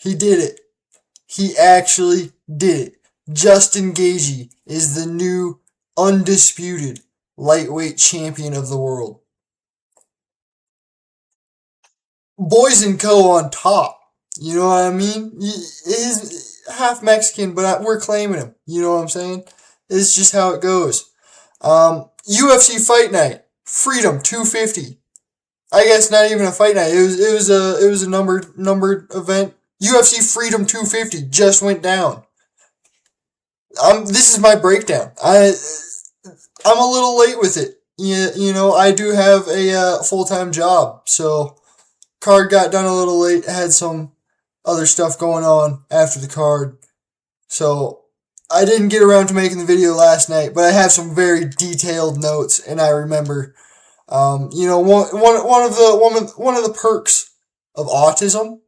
He did it. He actually did it. Justin Gaethje is the new undisputed lightweight champion of the world. Boys and Co. on top. You know what I mean? He's half Mexican, but we're claiming him. You know what I'm saying? It's just how it goes. UFC Fight Night, Freedom 250. I guess not even a fight night. It was a numbered event. UFC Freedom 250 just went down. This is my breakdown. I'm a little late with it. You know, I do have a full-time job, so card got done a little late. Had some other stuff going on after the card, so I didn't get around to making the video last night. But I have some very detailed notes, and I remember, you know, one of the perks of autism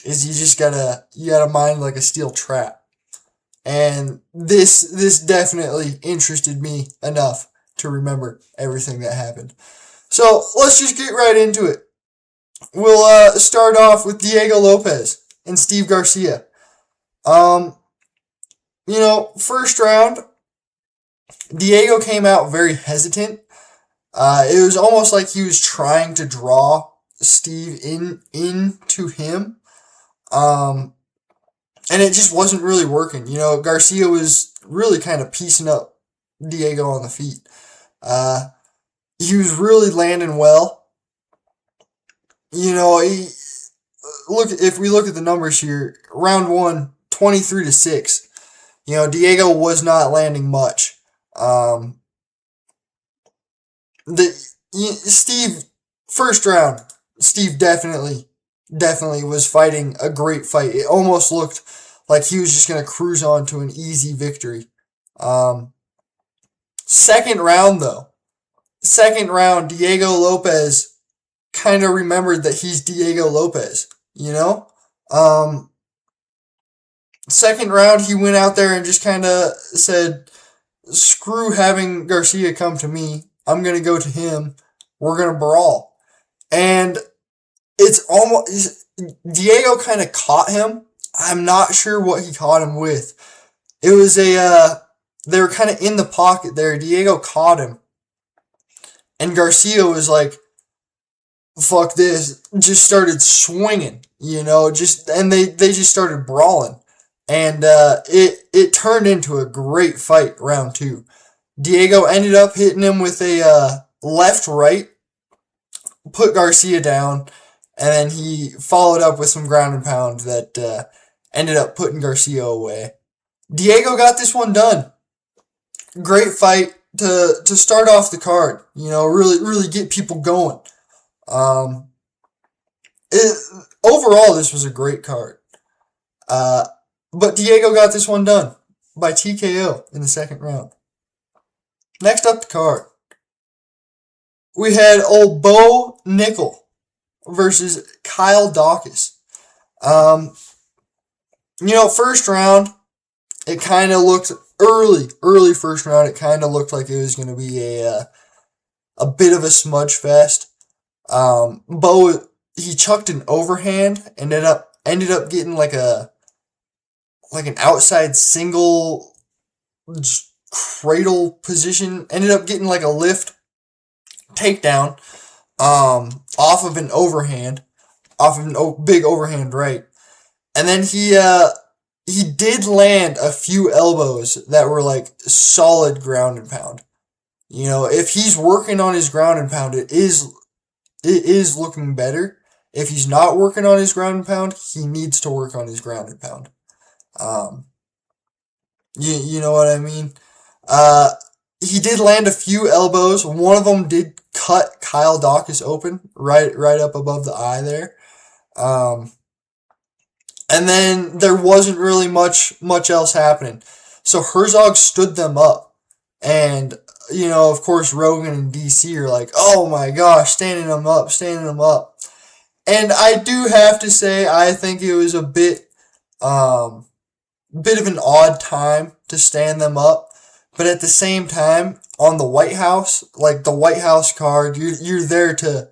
is you gotta mind like a steel trap. And this definitely interested me enough to remember everything that happened. So let's just get right into it. We'll start off with Diego Lopes and Steve Garcia. You know, first round, Diego came out very hesitant. It was almost like he was trying to draw Steve into him. And it just wasn't really working. You know, Garcia was really kind of piecing up Diego on the feet. He was really landing well. You know, if we look at the numbers here, round one, 23-6. You know, Diego was not landing much. Steve, first round, Steve definitely was fighting a great fight. It almost looked like he was just going to cruise on to an easy victory. Second round, Diego Lopes kind of remembered that he's Diego Lopes, you know? Second round, he went out there and just kind of said, screw having Garcia come to me. I'm going to go to him. We're going to brawl. And it's almost, Diego kind of caught him. I'm not sure what he caught him with. It was they were kind of in the pocket there. Diego caught him. And Garcia was like, fuck this. Just started swinging, you know, and they just started brawling. And, it turned into a great fight round two. Diego ended up hitting him with a, left-right, put Garcia down, and then he followed up with some ground and pound that ended up putting Garcia away. Diego got this one done. Great fight to start off the card. You know, really get people going. Overall, this was a great card. But Diego got this one done by TKO in the second round. Next up the card, we had old Bo Nickel versus Kyle Daukaus. You know, first round, it kind of looked early first round. It kind of looked like it was going to be a bit of a smudge fest. Bo, he chucked an overhand, ended up getting like an outside single cradle position, ended up getting like a lift takedown, off of an overhand, off of a big overhand right. And then he did land a few elbows that were like solid ground and pound. You know, if he's working on his ground and pound, it is looking better. If he's not working on his ground and pound, he needs to work on his ground and pound. You know what I mean? He did land a few elbows. One of them did cut Kyle Daukaus open right up above the eye there. And then there wasn't really much else happening. So Herzog stood them up. And, you know, of course, Rogan and DC are like, oh my gosh, standing them up. And I do have to say, I think it was a bit of an odd time to stand them up. But at the same time, on the White House, like the White House card, you're there to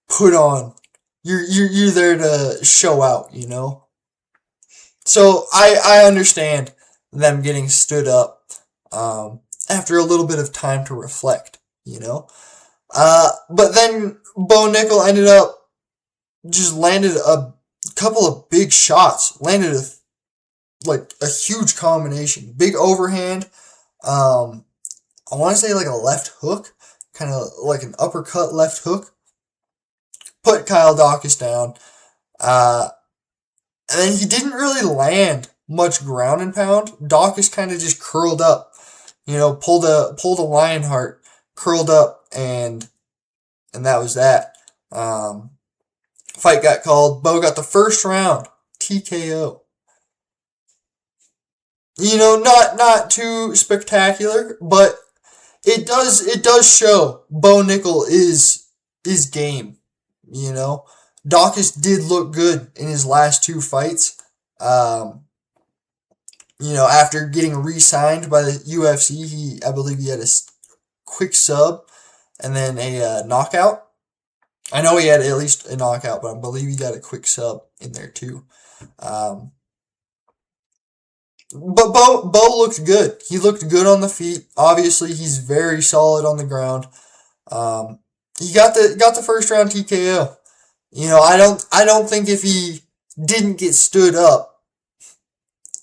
put on, you're there to show out, you know? So I understand them getting stood up after a little bit of time to reflect, you know? But then Bo Nickel ended up just landed a couple of big shots, landed like a huge combination, big overhand. Um, I want to say like a left hook, kind of like an uppercut left hook. Put Kyle Dawkins down. Uh, and then he didn't really land much ground and pound. Dawkins kind of just curled up, pulled a Lionheart, curled up, and that was that. Um, Fight got called. Bo got the first round TKO. Not too spectacular, but it does show Bo Nickel is game. Dawkins did look good in his last two fights. Um, After getting re-signed by the UFC, I believe he had a quick sub and then a knockout. I know he had at least a knockout, but I believe he got a quick sub in there too. Um, but Bo looked good. He looked good on the feet. Obviously, he's very solid on the ground. Um, he got the first round TKO. I don't think if he didn't get stood up,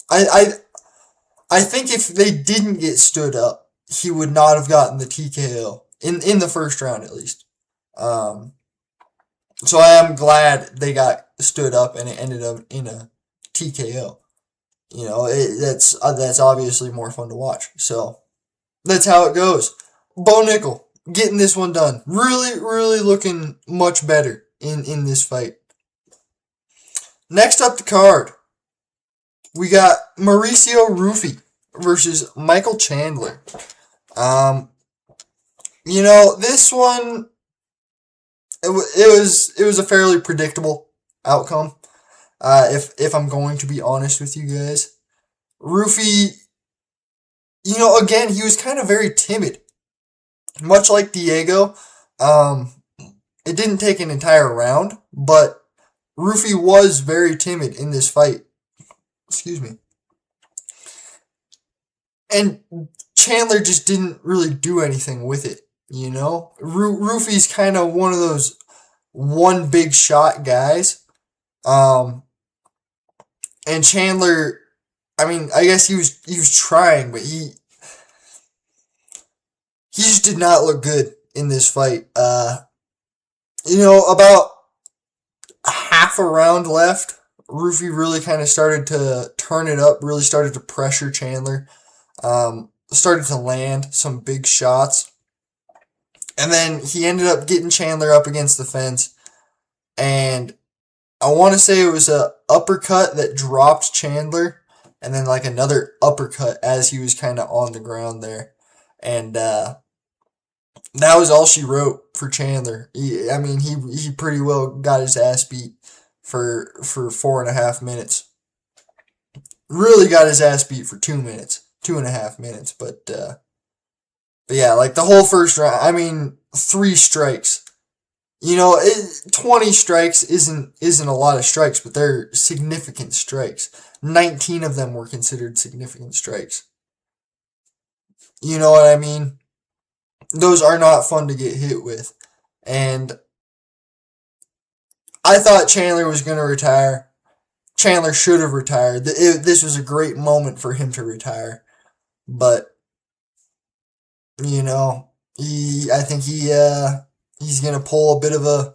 I I I think if they didn't get stood up, he would not have gotten the TKO in the first round at least. Um, so I am glad they got stood up and it ended up in a TKO. That's obviously more fun to watch. So that's how it goes. Bo Nickel getting this one done. Really, really looking much better in this fight. Next up the card, we got Mauricio Rufy versus Michael Chandler. Um, this one it was a fairly predictable outcome. If I'm going to be honest with you guys, Rufy, again he was kind of very timid, much like Diego. Um, it didn't take an entire round, but Rufy was very timid in this fight. Excuse me. And Chandler just didn't really do anything with it. Rufy's kind of one of those one big shot guys. Um, and Chandler, I mean, I guess he was trying, but he just did not look good in this fight. About half a round left, Rufy really kind of started to turn it up, really started to pressure Chandler, started to land some big shots. And then he ended up getting Chandler up against the fence. And I want to say it was a uppercut that dropped Chandler. And then like another uppercut as he was kind of on the ground there. And that was all she wrote for Chandler. He pretty well got his ass beat for 4.5 minutes. Really got his ass beat for 2 minutes, 2.5 minutes. But yeah, like the whole first round. 3 strikes. 20 strikes isn't a lot of strikes, but they're significant strikes. 19 of them were considered significant strikes. You know what I mean? Those are not fun to get hit with. And I thought Chandler was going to retire. Chandler should have retired. This was a great moment for him to retire. But, I think he's going to pull a bit of a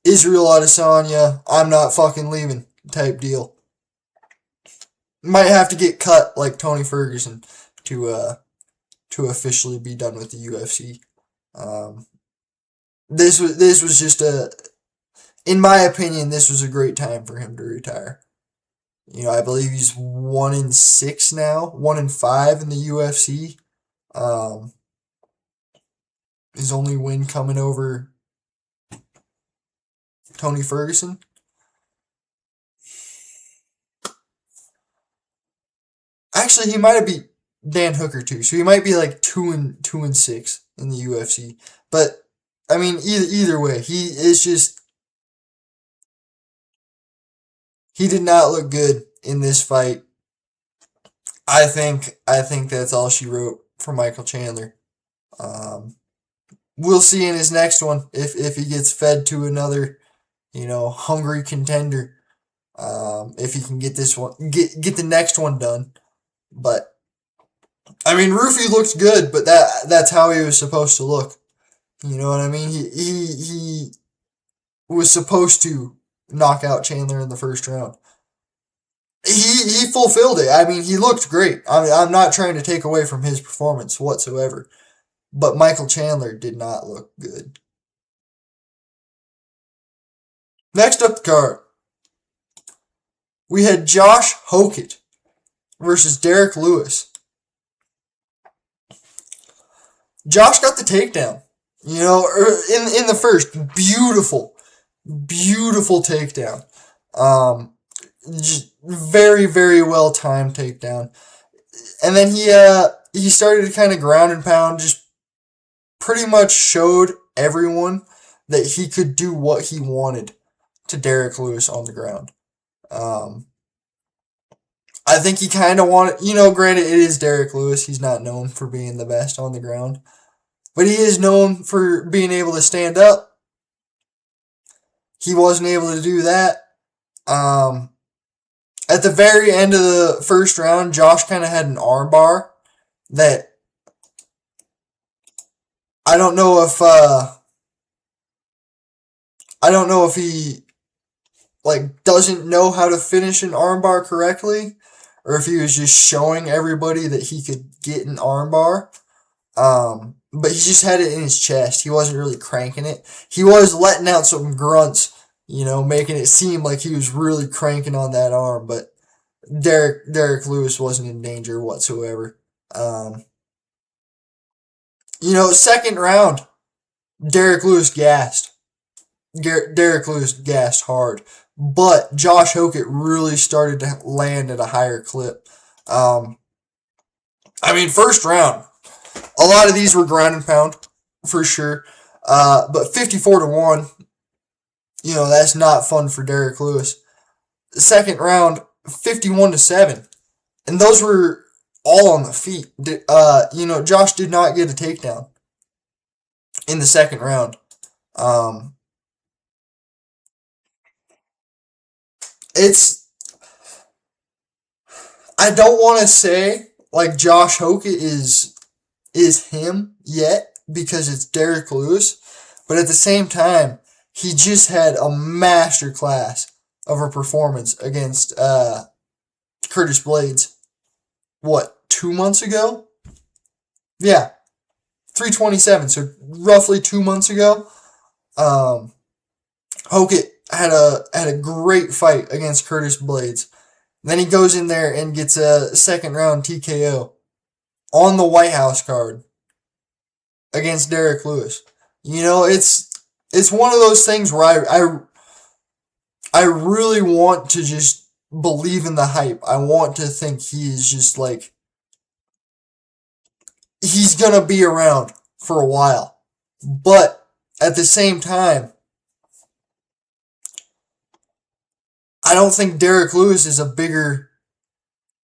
Israel Adesanya, I'm not fucking leaving type deal. Might have to get cut like Tony Ferguson to officially be done with the UFC. This was just in my opinion, this was a great time for him to retire. I believe he's 1-6 now, 1-5 in the UFC. His only win coming over Tony Ferguson. Actually, he might have beat Dan Hooker too, so he might be like 2-6 in the UFC. But either way, he did not look good in this fight. I think that's all she wrote for Michael Chandler. Um, we'll see in his next one if he gets fed to another, hungry contender. If he can get this one, get the next one done. But I mean, Rufy looked good, but that's how he was supposed to look. You know what I mean? He was supposed to knock out Chandler in the first round. He fulfilled it. I mean, he looked great. I'm not trying to take away from his performance whatsoever, but Michael Chandler did not look good. Next up the card, we had Josh Hokett versus Derek Lewis. Josh got the takedown. In the first, beautiful takedown. Just very, very well timed takedown. And then he started to kind of ground and pound, just pretty much showed everyone that he could do what he wanted to Derek Lewis on the ground. I think he kind of wanted, granted it is Derek Lewis. He's not known for being the best on the ground, but he is known for being able to stand up. He wasn't able to do that. At the very end of the first round, Josh kind of had an arm bar that I don't know if he doesn't know how to finish an armbar correctly, or if he was just showing everybody that he could get an armbar. But he just had it in his chest. He wasn't really cranking it. He was letting out some grunts, making it seem like he was really cranking on that arm. But Derek Lewis wasn't in danger whatsoever. Second round, Derek Lewis gassed. Derek Lewis gassed hard. But Josh Hokett really started to land at a higher clip. First round, a lot of these were ground and pound, for sure. But 54-1, that's not fun for Derek Lewis. The second round, 51-7. And those were all on the feet. Josh did not get a takedown in the second round. I don't want to say like Josh Hokett is him yet because it's Derek Lewis, but at the same time, he just had a masterclass of a performance against Curtis Blaydes. What, 2 months ago? Yeah, 327. So roughly 2 months ago, Hokett had a great fight against Curtis Blaydes. Then he goes in there and gets a second round TKO on the White House card against Derek Lewis. It's one of those things where I really want to just believe in the hype. I want to think he is just like, he's gonna be around for a while. But at the same time, I don't think Derek Lewis is a bigger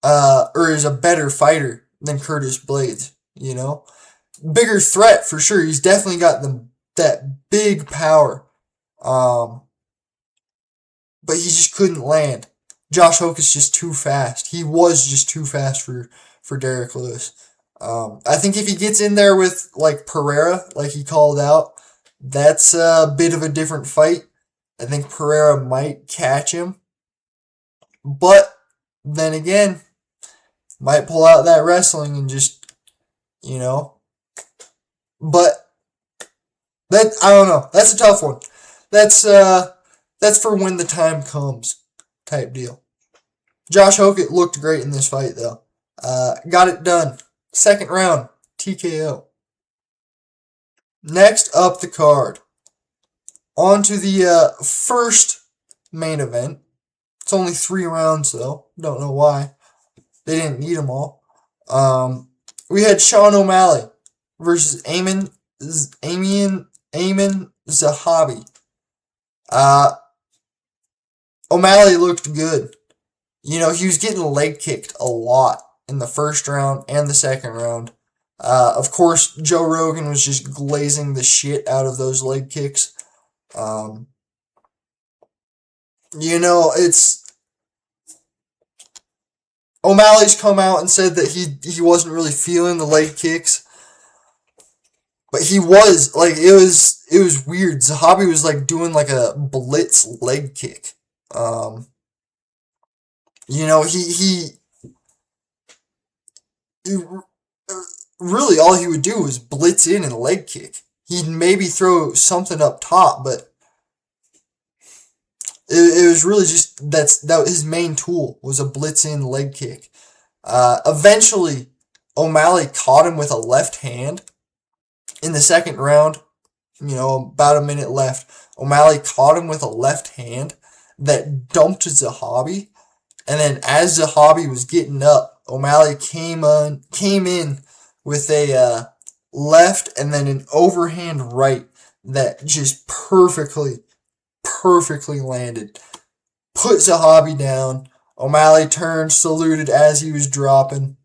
or is a better fighter than Curtis Blaydes, Bigger threat for sure. He's definitely got that big power. But he just couldn't land. Josh Hokett's just too fast. He was just too fast for Derek Lewis. I think if he gets in there with like Pereira, like he called out, that's a bit of a different fight. I think Pereira might catch him. But then again, might pull out that wrestling and just, But that, I don't know. That's a tough one. That's for when the time comes type deal. Josh Hokett looked great in this fight though. Got it done. Second round, TKO. Next up the card. On to the first main event. It's only 3 rounds though. Don't know why. They didn't need them all. We had Sean O'Malley versus Amin Zahabi. O'Malley looked good. He was getting leg kicked a lot in the first round and the second round. Of course, Joe Rogan was just glazing the shit out of those leg kicks. Um, it's O'Malley's come out and said that he wasn't really feeling the leg kicks, but he was like it was weird. Zahabi was like doing like a blitz leg kick. Um, he really all he would do was blitz in and leg kick. He'd maybe throw something up top, but it was really just that his main tool was a blitz in leg kick. Eventually, O'Malley caught him with a left hand in the second round. About a minute left. O'Malley caught him with a left hand that dumped Zahabi, and then as Zahabi was getting up, O'Malley came in with a left and then an overhand right that just perfectly landed. Put Zahabi down. O'Malley turned, saluted as he was dropping.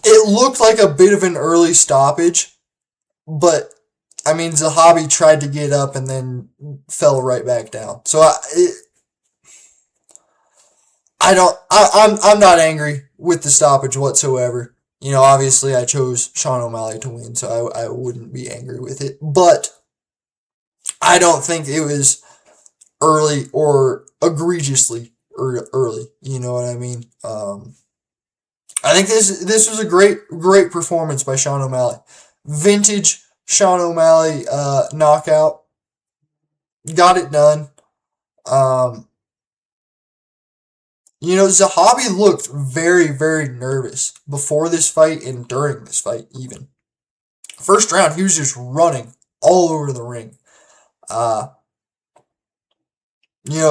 It looked like a bit of an early stoppage, but I mean Zahabi tried to get up and then fell right back down. So I'm not angry with the stoppage whatsoever. Obviously I chose Sean O'Malley to win, so I wouldn't be angry with it. But I don't think it was early or egregiously early. You know what I mean? I think this was a great performance by Sean O'Malley. Vintage Sean O'Malley knockout. Got it done. Zahabi looked very, very nervous before this fight and during this fight even. First round, he was just running all over the ring.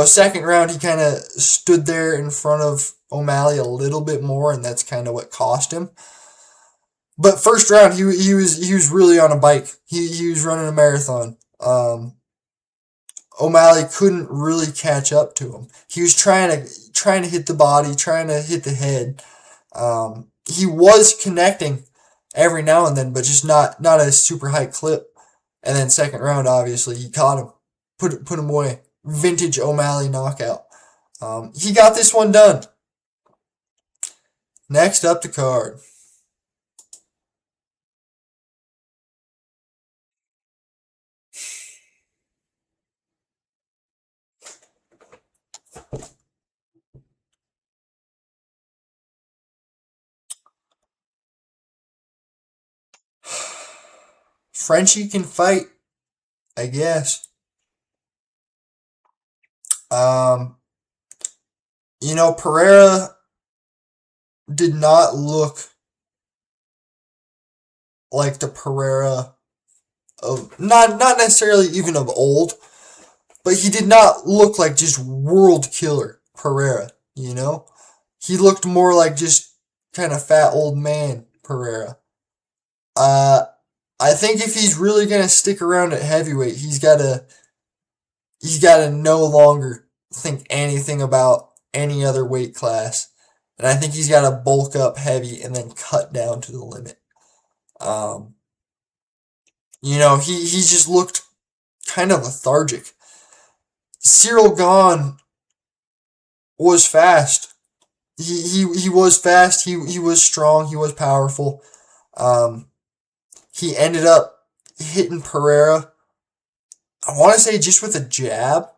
Second round, he kind of stood there in front of O'Malley a little bit more, and that's kind of what cost him. But first round, he was really on a bike. He was running a marathon. O'Malley couldn't really catch up to him. He was trying to hit the body, trying to hit the head. He was connecting every now and then, but just not a super high clip. And then second round, obviously, he caught him, put him away. Vintage O'Malley knockout. He got this one done. Next up the card. Frenchie can fight, I guess. Pereira did not look like the Pereira of not necessarily even of old, but he did not look like just world killer Pereira. He looked more like just kind of fat old man Pereira. I think if he's really gonna stick around at heavyweight, he's gotta no longer think anything about any other weight class. And I think he's got to bulk up heavy and then cut down to the limit. He just looked kind of lethargic. Ciryl Gane was fast. He was fast. He was strong. He was powerful. He ended up hitting Pereira, I want to say just with a jab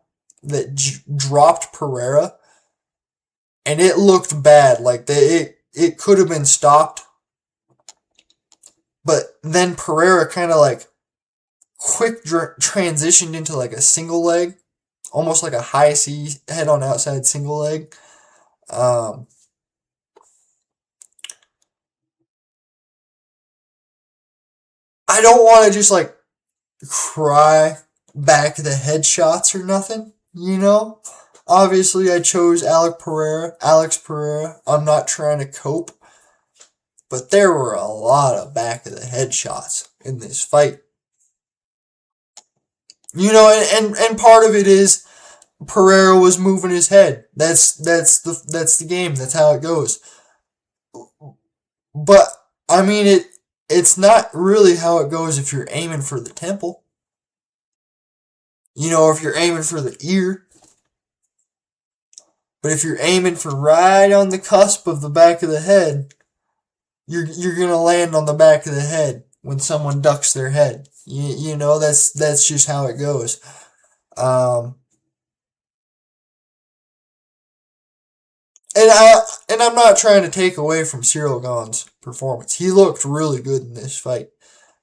that dropped Pereira. And it looked bad. Like it could have been stopped. But then Pereira kind of like quick transitioned into like a single leg. Almost like a high C head on outside single leg. I don't want to just like cry back the headshots or nothing, Obviously, I chose Alex Pereira. I'm not trying to cope. But there were a lot of back of the head shots in this fight. And part of it is Pereira was moving his head. That's the game. That's how it goes. But I mean it's not really how it goes if you're aiming for the temple. If you're aiming for the ear. But if you're aiming for right on the cusp of the back of the head, you're gonna land on the back of the head when someone ducks their head. That's just how it goes. Um, and I'm not trying to take away from Ciryl Gane's performance. He looked really good in this fight.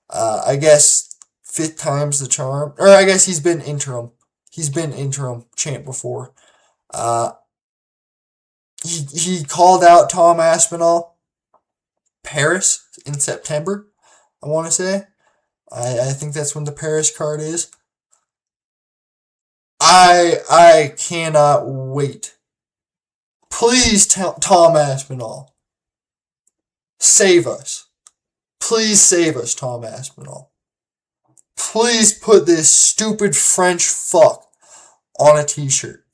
I guess fifth time's the charm, or I guess he's been interim. He's been interim champ before. Uh, he called out Tom Aspinall Paris in September. I want to say. I think that's when the Paris card is. I cannot wait. Please, Tom Aspinall, save us. Please save us, Tom Aspinall. Please put this stupid French fuck on a t-shirt.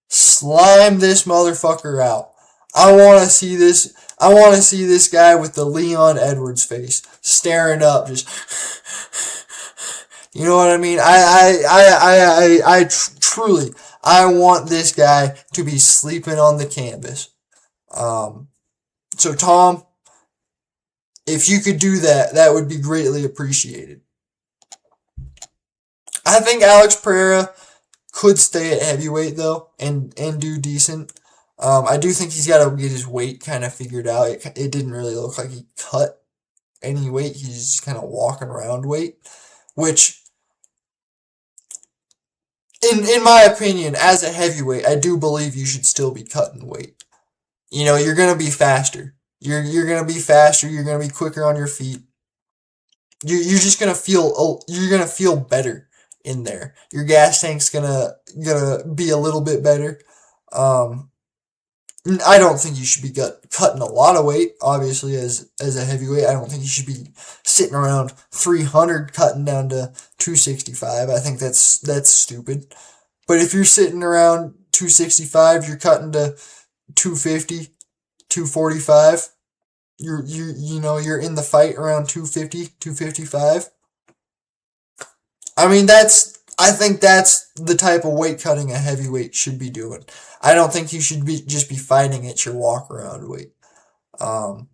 Slime this motherfucker out. I want to see this. I want to see this guy with the Leon Edwards face staring up, just. You know what I mean? Truly, I want this guy to be sleeping on the canvas. So Tom, if you could do that, that would be greatly appreciated. I think Alex Pereira could stay at heavyweight though, and do decent. I do think he's got to get his weight kind of figured out. It didn't really look like he cut any weight. He's just kind of walking around weight, which, in my opinion, as a heavyweight, I do believe you should still be cutting weight. You're gonna be faster. You're gonna be faster. You're gonna be quicker on your feet. You're just gonna feel. You're gonna feel better in there. Your gas tank's gonna be a little bit better. I don't think you should be cutting a lot of weight, obviously, as a heavyweight. I don't think you should be sitting around 300 cutting down to 265. I think that's stupid. But if you're sitting around 265, you're cutting to 250, 245. You're in the fight around 250, 255. I mean, I think that's the type of weight cutting a heavyweight should be doing. I don't think you should just be fighting at your walk around weight. And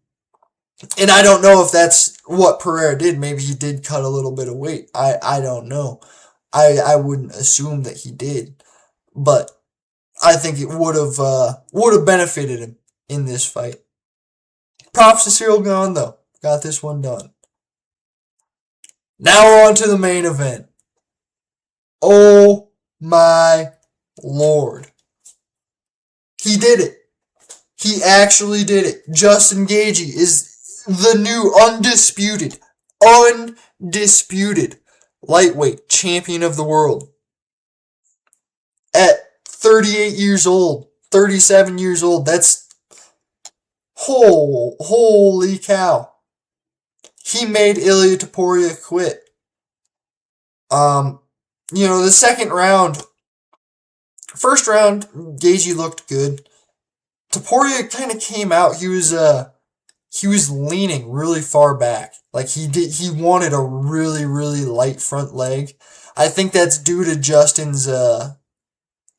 I don't know if that's what Pereira did. Maybe he did cut a little bit of weight. I don't know. I wouldn't assume that he did, but I think it would have benefited him in this fight. Props to Ciryl Gane though. Got this one done. Now we're on to the main event. Oh my Lord. He did it. He actually did it. Justin Gaethje is the new undisputed lightweight champion of the world. At 38 years old, 37 years old, that's holy cow. He made Ilia Topuria quit. The second round, first round, Gaethje looked good. Topuria kind of came out. He was leaning really far back. Like he wanted a really, really light front leg. I think that's due to Justin's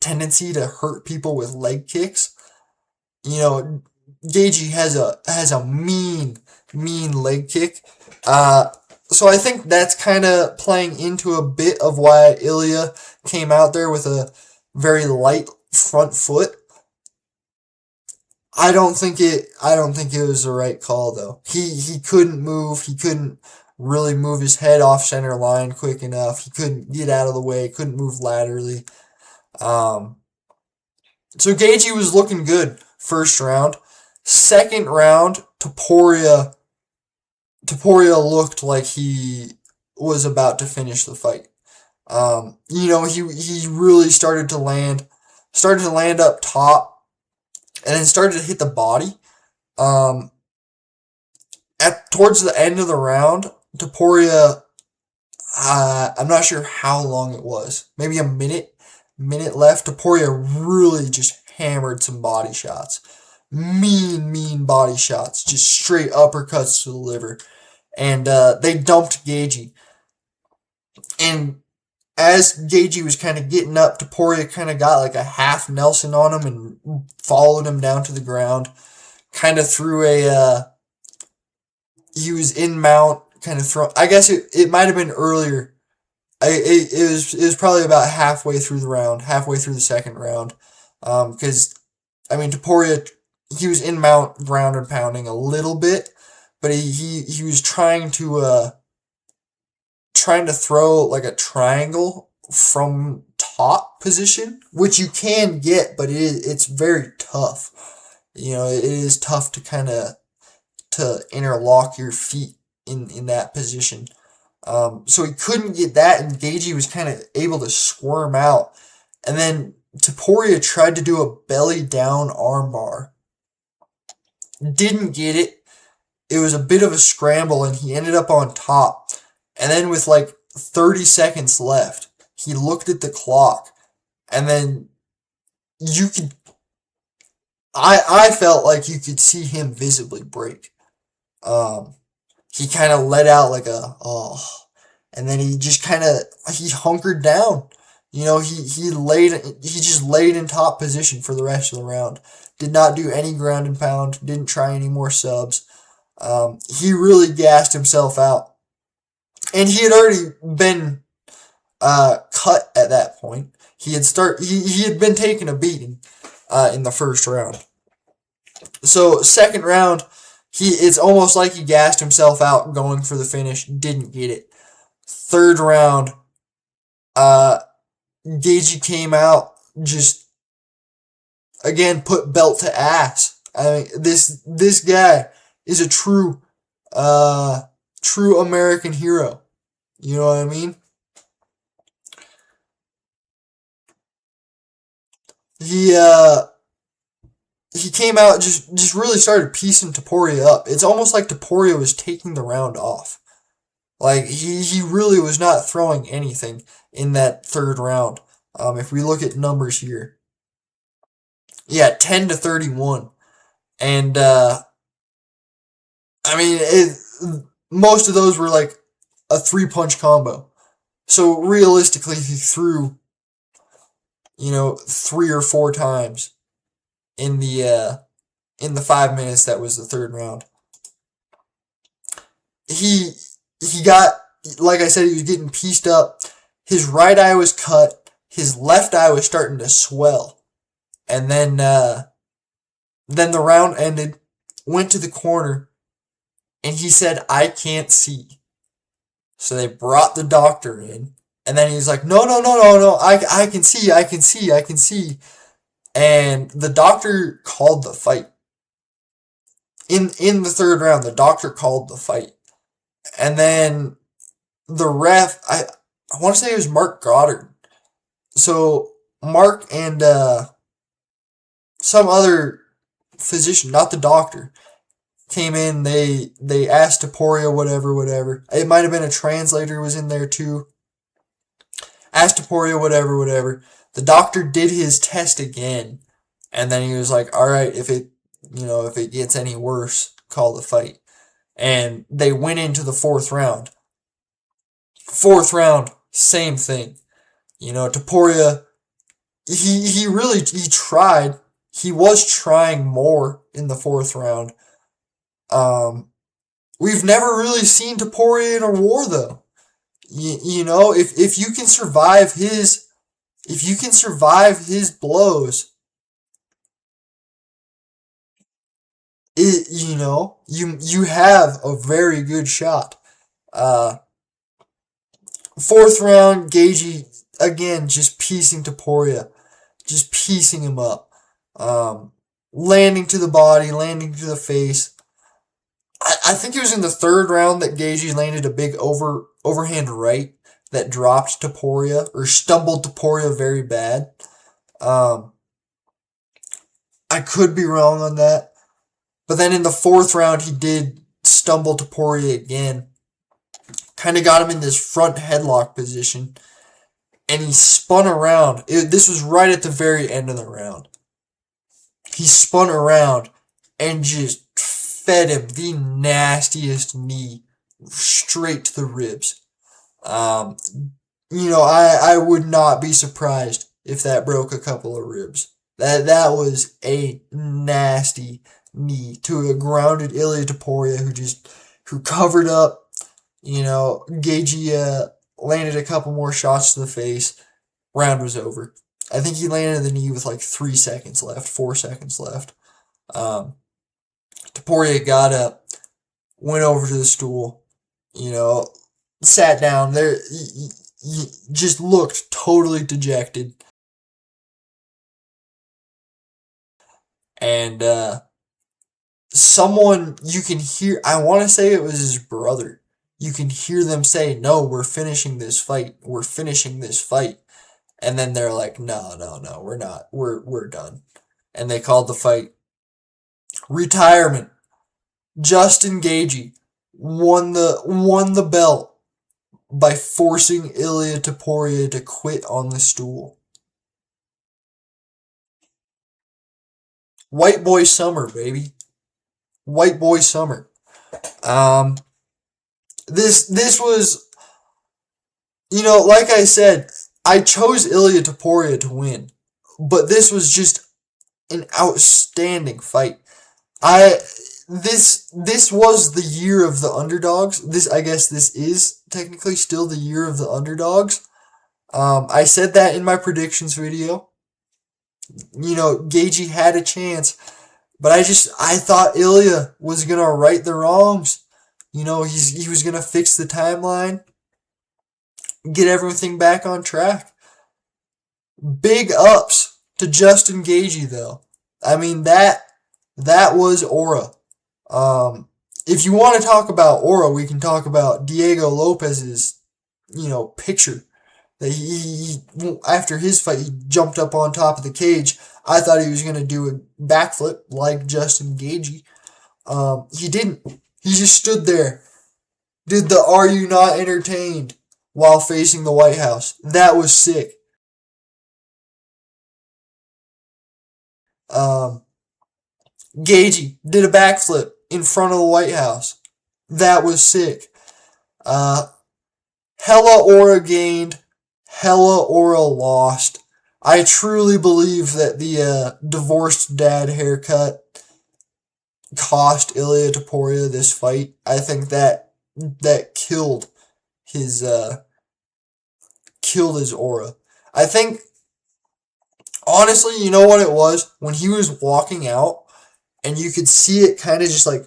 tendency to hurt people with leg kicks. Gaethje has a mean leg kick. So I think that's kind of playing into a bit of why Ilia came out there with a very light front foot. I don't think it was the right call though. He couldn't move. He couldn't really move his head off center line quick enough. He couldn't get out of the way. Couldn't move laterally. So Gaethje was looking good first round. Second round, Topuria looked like he was about to finish the fight. He really started to land up top, and then started to hit the body. Towards the end of the round, Topuria, I'm not sure how long it was, maybe a minute, minute left, Topuria really just hammered some body shots. Mean body shots. Just straight uppercuts to the liver. And they dumped Gaethje. And as Gaethje was kind of getting up, Topuria kind of got like a half Nelson on him and followed him down to the ground. Kind of threw a, he was in mount, kind of throw. I guess it might have been earlier. It was probably about halfway through the round, halfway through the second round. Because, Topuria, he was in mount, ground and pounding a little bit, but he was trying to throw like a triangle from top position, which you can get, but it's very tough. It is tough to kind of to interlock your feet in that position. So he couldn't get that, and Gaethje was kind of able to squirm out. And then Topuria tried to do a belly down armbar. Didn't get it. It was a bit of a scramble, and he ended up on top. And then with like 30 seconds left, he looked at the clock, and then you could... I felt like you could see him visibly break. He kind of let out like and then he just he hunkered down. He just laid in top position for the rest of the round. Did not do any ground and pound, didn't try any more subs. He really gassed himself out. And he had already been cut at that point. He had been taking a beating in the first round. So second round, it's almost like he gassed himself out going for the finish, didn't get it. Third round, Gaethje came out, just again put belt to ass. This guy is a true American hero. You know what I mean? He came out, just really started piecing Topuria up. It's almost like Topuria was taking the round off. Like, he really was not throwing anything in that third round. If we look at numbers here. Yeah, 10-31. And, most of those were like a 3-punch combo. So realistically, he threw, 3 or 4 times in the 5 minutes that was the third round. He got, like I said, he was getting pieced up. His right eye was cut. His left eye was starting to swell. And then the round ended, went to the corner, and he said, "I can't see." So they brought the doctor in, and then he's like, no, I can see. And the doctor called the fight. In the third round, the doctor called the fight. And then the ref, I want to say it was Mark Goddard. So Mark and some other physician, not the doctor, came in. They asked Topuria whatever. It might have been a translator was in there too. Asked Topuria whatever. The doctor did his test again, and then he was like, "All right, if it gets any worse, call the fight." And they went into the fourth round. Fourth round, same thing. Topuria, he tried. He was trying more in the fourth round. We've never really seen Topuria in a war though. If you can survive his blows, you have a very good shot. Fourth round, Gaethje again just piecing Topuria, just piecing him up, landing to the body, landing to the face. I think it was in the third round that Gaethje landed a big overhand right that dropped Topuria, or stumbled Topuria very bad. I could be wrong on that. But then in the fourth round, he did stumble Topuria again. Kind of got him in this front headlock position. and he spun around. This was right at the very end of the round. He spun around and just fed him the nastiest knee straight to the ribs. Um, I would not be surprised if that broke a couple of ribs. That was a nasty knee to a grounded Ilia Topuria who covered up. Gaethje landed a couple more shots to the face. Round was over. I think he landed the knee with like 3 seconds left, 4 seconds left. Um, Topuria got up, went over to the stool, sat down there. He just looked totally dejected. And someone you can hear, I want to say it was his brother. You can hear them say, "No, we're finishing this fight. We're finishing this fight." And then they're like, "No, no, no, we're not. We're done." And they called the fight retirement. Justin Gaethje won the belt by forcing Ilia Topuria to quit on the stool. White boy summer, baby. White boy summer. This was, like I said, I chose Ilia Topuria to win, but this was just an outstanding fight. This was the year of the underdogs. I guess this is technically still the year of the underdogs. I said that in my predictions video. Gaethje had a chance, but I thought Ilia was gonna right the wrongs. He was gonna fix the timeline, get everything back on track. Big ups to Justin Gaethje though. I mean that was aura. If you want to talk about aura, we can talk about Diego Lopez's, picture that he after his fight he jumped up on top of the cage. I thought he was gonna do a backflip like Justin Gaethje. He didn't. He just stood there, did the "Are you not entertained?" while facing the White House. That was sick. Gaethje did a backflip in front of the White House. That was sick. Hella aura gained, hella aura lost. I truly believe that the divorced dad haircut cost Ilia Topuria this fight. I think that killed his aura. I think honestly, you know what it was? When he was walking out and you could see it kind of just like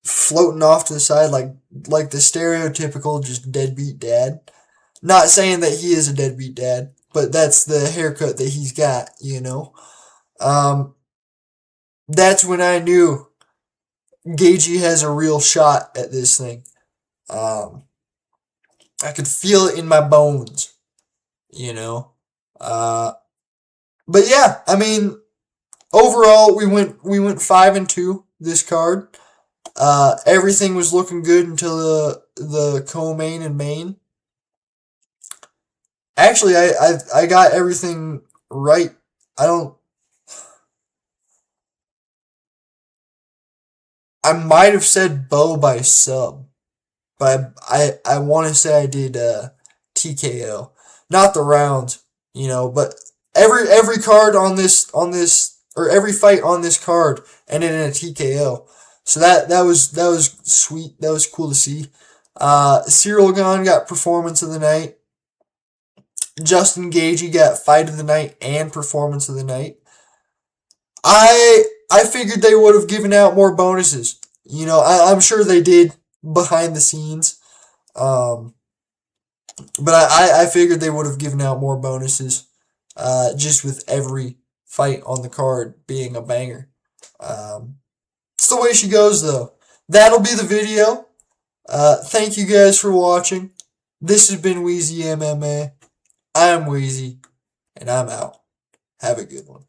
floating off to the side like the stereotypical just deadbeat dad. Not saying that he is a deadbeat dad, but that's the haircut that he's got, That's when I knew Gaethje has a real shot at this thing. I could feel it in my bones, But yeah, I mean, overall we went 5-2 this card. Everything was looking good until the co-main and main. Actually, I got everything right. I might have said Bo by sub, but I want to say I did TKO, not the rounds, but every card on this or every fight on this card ended in a TKO. So that was sweet. That was cool to see. Ciryl Gane got performance of the night. Justin Gaethje got fight of the night and performance of the night. I figured they would have given out more bonuses. I'm sure they did behind the scenes. But I figured they would have given out more bonuses. Just with every fight on the card being a banger. It's the way she goes though. That'll be the video. Thank you guys for watching. This has been Wheezy MMA. I'm Wheezy, and I'm out. Have a good one.